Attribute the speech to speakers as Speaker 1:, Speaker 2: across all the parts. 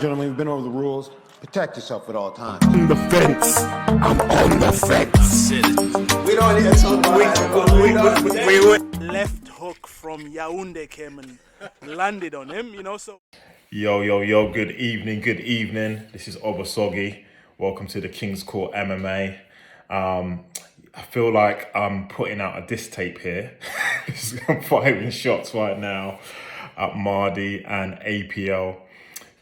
Speaker 1: gentlemen, we've been over the rules. Protect yourself at all times.
Speaker 2: On the fence. I'm on the fence.
Speaker 3: We don't need to talk about
Speaker 4: we left hook from Yaoundé came and landed on him, you know, so.
Speaker 5: Yo, good evening. This is Soggy. Welcome to the King's Court MMA. I feel like I'm putting out a diss tape here. I'm firing shots right now at Mardi and APL.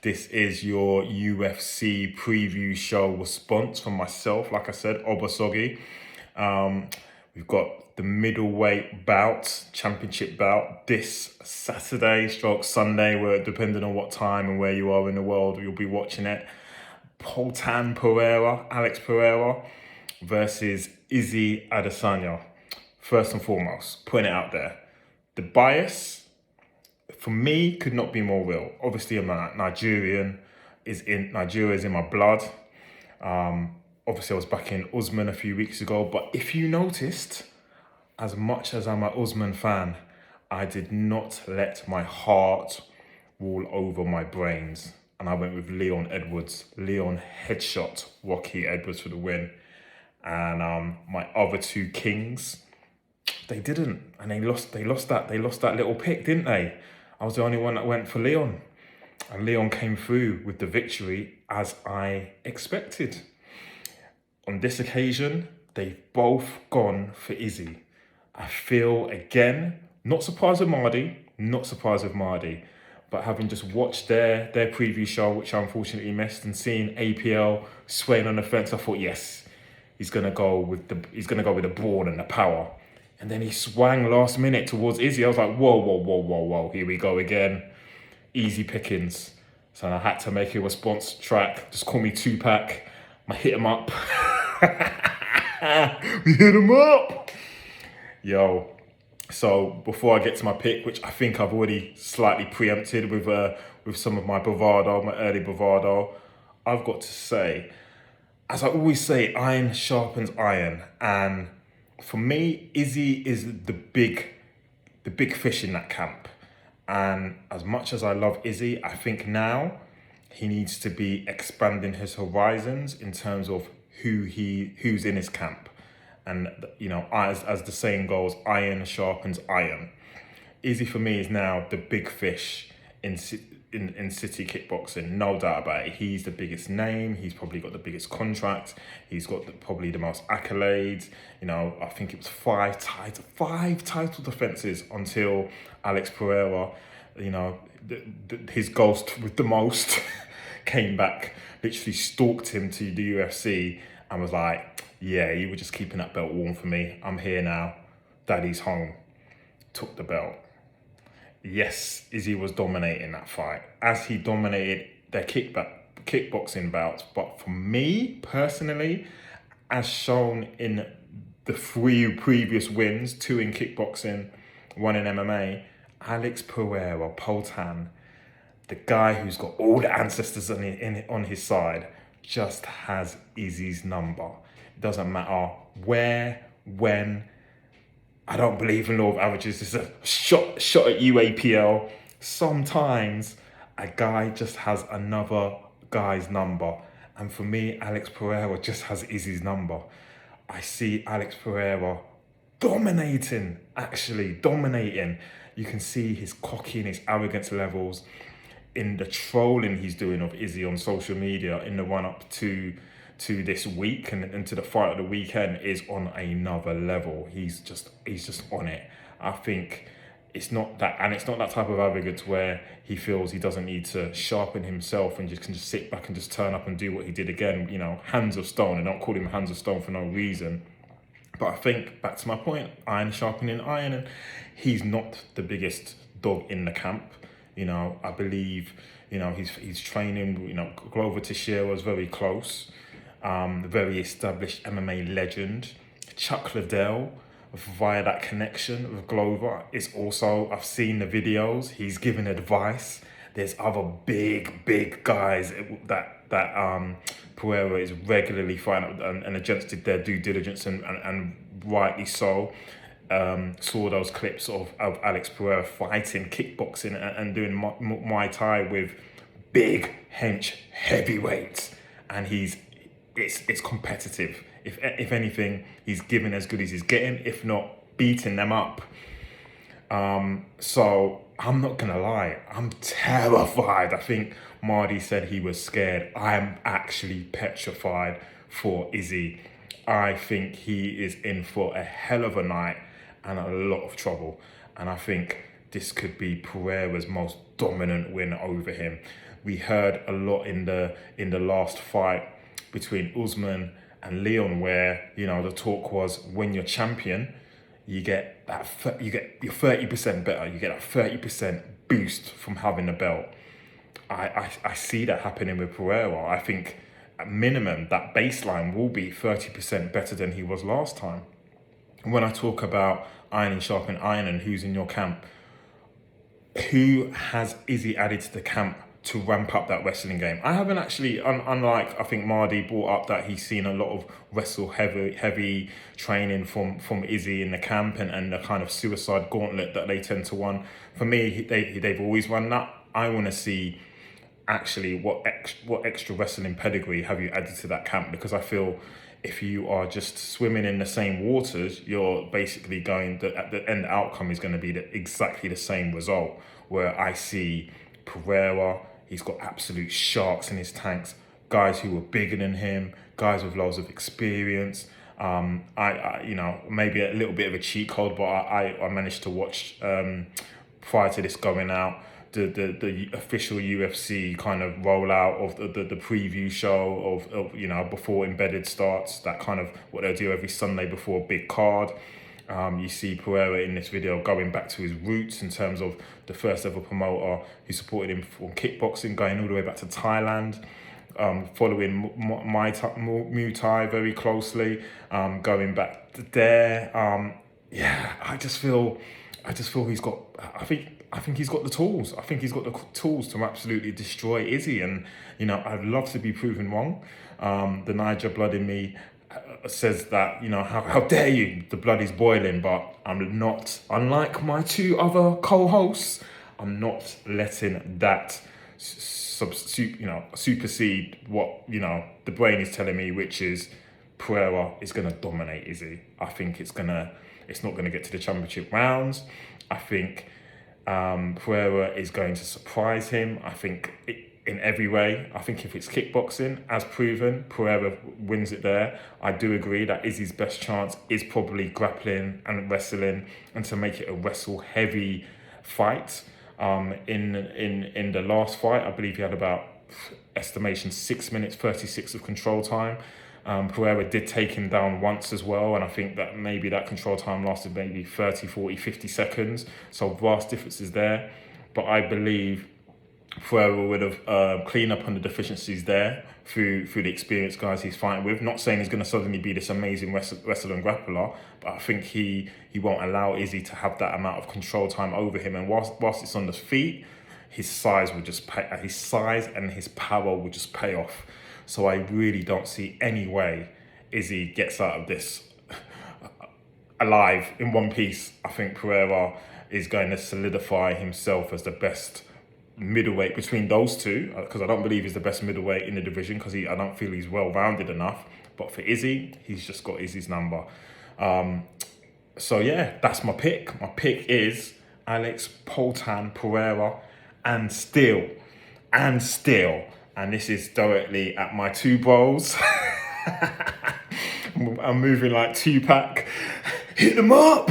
Speaker 5: This is your UFC preview show response from myself. Like I said, Soggy. We've got the middleweight bout, championship bout, this Saturday / Sunday, where depending on what time and where you are in the world, you'll be watching it. Poatan Pereira, Alex Pereira versus Izzy Adesanya. First and foremost, putting it out there. The bias, for me, could not be more real. Obviously, I'm a Nigerian. Nigeria is in my blood. Obviously, I was back in Usman a few weeks ago. But if you noticed, as much as I'm an Usman fan, I did not let my heart rule over my brains. And I went with Leon Edwards. Leon headshot Rocky Edwards for the win. And my other two kings, they didn't. And they lost that little pick, didn't they? I was the only one that went for Leon. And Leon came through with the victory as I expected. On this occasion, they've both gone for Izzy. I feel, again, not surprised with Mardi, but having just watched their preview show, which I unfortunately missed, and seeing APL swaying on the fence, I thought, yes, he's gonna go with the brawn and the power. And then he swung last minute towards Izzy. I was like, whoa, here we go again. Easy pickings. So I had to make a response track. Just call me Tupac. I hit him up. We hit him up. Yo. So before I get to my pick, which I think I've already slightly preempted with some of my bravado, my early bravado, I've got to say, as I always say, iron sharpens iron. And for me, Izzy is the big fish in that camp. And as much as I love Izzy, I think now he needs to be expanding his horizons in terms of who's in his camp. And, you know, as the saying goes, iron sharpens iron. Izzy for me is now the big fish in city kickboxing, no doubt about it. He's the biggest name. He's probably got the biggest contract. He's got probably the most accolades. You know, I think it was five title defenses until Alex Pereira, you know, his ghost with the most, came back, literally stalked him to the UFC and was like, yeah, you were just keeping that belt warm for me. I'm here now. Daddy's home. Took the belt. Yes, Izzy was dominating that fight, as he dominated their kickboxing bouts. But for me, personally, as shown in the 3 previous wins, 2 in kickboxing, 1 in MMA, Alex Pereira, Poatan, the guy who's got all the ancestors on his side, just has Izzy's number. It doesn't matter where, when. I don't believe in law of averages. It's a shot at you, APL. Sometimes a guy just has another guy's number. And for me, Alex Pereira just has Izzy's number. I see Alex Pereira dominating. You can see his cocky and his arrogance levels in the trolling he's doing of Izzy on social media in the run-up to this week and to the fight of the weekend is on another level. He's just on it. I think it's not that type of arrogance where he feels he doesn't need to sharpen himself and can just sit back and just turn up and do what he did again, you know, hands of stone. And don't call him hands of stone for no reason. But I think, back to my point, iron sharpening iron, and he's not the biggest dog in the camp. You know, I believe, you know, he's training, you know, Glover Teixeira was very close. The very established MMA legend, Chuck Liddell, via that connection with Glover, is also, I've seen the videos, he's giving advice. There's other big guys that Pereira is regularly fighting, and the gents did their due diligence and rightly so. Saw those clips of Alex Pereira fighting kickboxing and doing Muay Thai with big hench heavyweight, and it's competitive. If anything, he's giving as good as he's getting, if not beating them up. So I'm not gonna lie, I'm terrified. I think Marty said he was scared. I am actually petrified for Izzy. I think he is in for a hell of a night and a lot of trouble. And I think this could be Pereira's most dominant win over him. We heard a lot in the last fight between Usman and Leon, where the talk was, when you're champion, you get you're 30% better. You get that 30% boost from having the belt. I see that happening with Pereira. I think at minimum that baseline will be 30% better than he was last time. When I talk about iron sharpen iron and who's in your camp, who has Izzy added to the camp to ramp up that wrestling game? I haven't actually, unlike I think Mardy brought up that he's seen a lot of wrestle heavy training from Izzy in the camp and the kind of suicide gauntlet that they tend to run. For me, they've always run that. I want to see actually what extra wrestling pedigree have you added to that camp, because I feel if you are just swimming in the same waters, you're basically at the end outcome is going to be exactly the same result, where I see Pereira, he's got absolute sharks in his tanks, guys who are bigger than him, guys with loads of experience. I maybe a little bit of a cheat code, but I managed to watch prior to this going out the official UFC kind of rollout of the preview show of before Embedded starts, that kind of what they'll do every Sunday before a big card. You see Pereira in this video going back to his roots in terms of the first ever promoter who supported him for kickboxing, going all the way back to Thailand, following Muay Thai very closely, going back there. I just feel he's got. I think he's got the tools. I think he's got the tools to absolutely destroy Izzy, and I'd love to be proven wrong. The Niger blood in me says that how dare you? The blood is boiling, but I'm not. Unlike my two other co-hosts, I'm not letting that supersede what the brain is telling me, which is Pereira is going to dominate Izzy. I think it's not going to get to the championship rounds. I think Pereira is going to surprise him. I think in every way. I think if it's kickboxing, as proven, Pereira wins it there. I do agree that Izzy's best chance is probably grappling and wrestling, and to make it a wrestle-heavy fight. In the last fight, I believe he had about estimation 6 minutes 36 of control time. Pereira did take him down once as well, and I think that maybe that control time lasted maybe 30, 40, 50 seconds. So vast differences there. But I believe Pereira would have cleaned up on the deficiencies there through the experienced guys he's fighting with. Not saying he's going to suddenly be this amazing wrestler and grappler, but I think he won't allow Izzy to have that amount of control time over him. And whilst it's on the feet, his size and his power will just pay off. So I really don't see any way Izzy gets out of this alive in one piece. I think Pereira is going to solidify himself as the best middleweight between those two, because I don't believe he's the best middleweight in the division, because I don't feel he's well-rounded enough. But for Izzy, he's just got Izzy's number. So yeah, that's my pick. My pick is Alex Poatan Pereira, and still. And this is directly at my two bros. I'm moving like Tupac. Hit them up.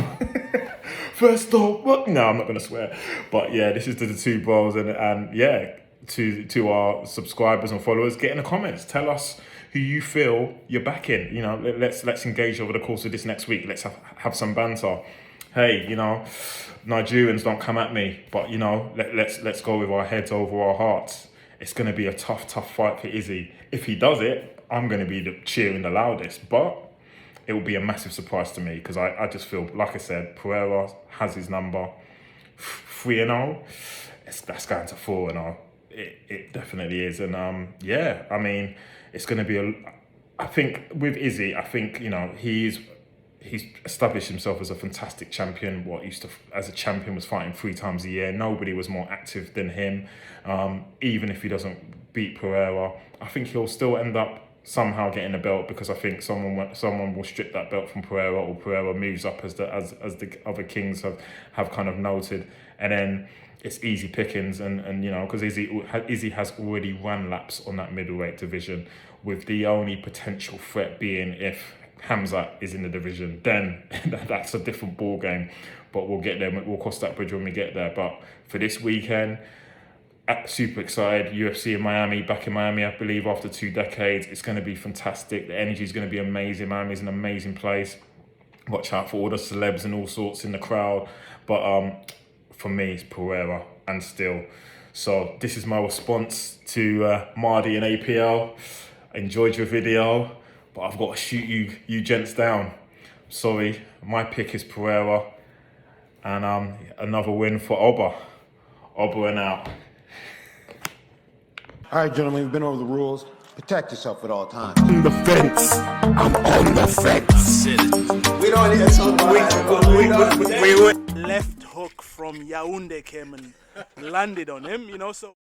Speaker 5: First off, what? No, I'm not going to swear. But yeah, this is to the two bros. And yeah, to our subscribers and followers, get in the comments. Tell us who you feel you're backing. Let's engage over the course of this next week. Let's have some banter. Hey, Nigerians, don't come at me. But, let's go with our heads over our hearts. It's going to be a tough fight for Izzy. If he does it, I'm going to be cheering the loudest. But it will be a massive surprise to me, because I just feel, like I said, Pereira has his number. 3-0. That's going to 4-0. It definitely is. And it's going to be I think with Izzy, I think, he's established himself as a fantastic champion. As a champion, was fighting 3 times a year. Nobody was more active than him. Even if he doesn't beat Pereira, I think he'll still end up somehow getting a belt, because I think someone will strip that belt from Pereira, or Pereira moves up as the other kings have kind of noted, and then it's easy pickings, and you know, because Izzy has already run laps on that middleweight division, with the only potential threat being if Hamza is in the division. Then that's a different ball game, but we'll get there. We'll cross that bridge when we get there. But for this weekend, super excited. UFC in Miami, back in Miami, I believe, after 2 decades. It's going to be fantastic. The energy is going to be amazing. Miami's an amazing place. Watch out for all the celebs and all sorts in the crowd. But for me, it's Pereira and still. So this is my response to Mardi and APL. Enjoyed your video, but I've got to shoot you gents down. Sorry, my pick is Pereira, and another win for Oba and out.
Speaker 1: All right, gentlemen, we've been over the rules. Protect yourself at all times.
Speaker 2: On the fence. I'm on the fence.
Speaker 3: We don't need to talk about that.
Speaker 4: Left hook from Yaoundé came and landed on him, you know, so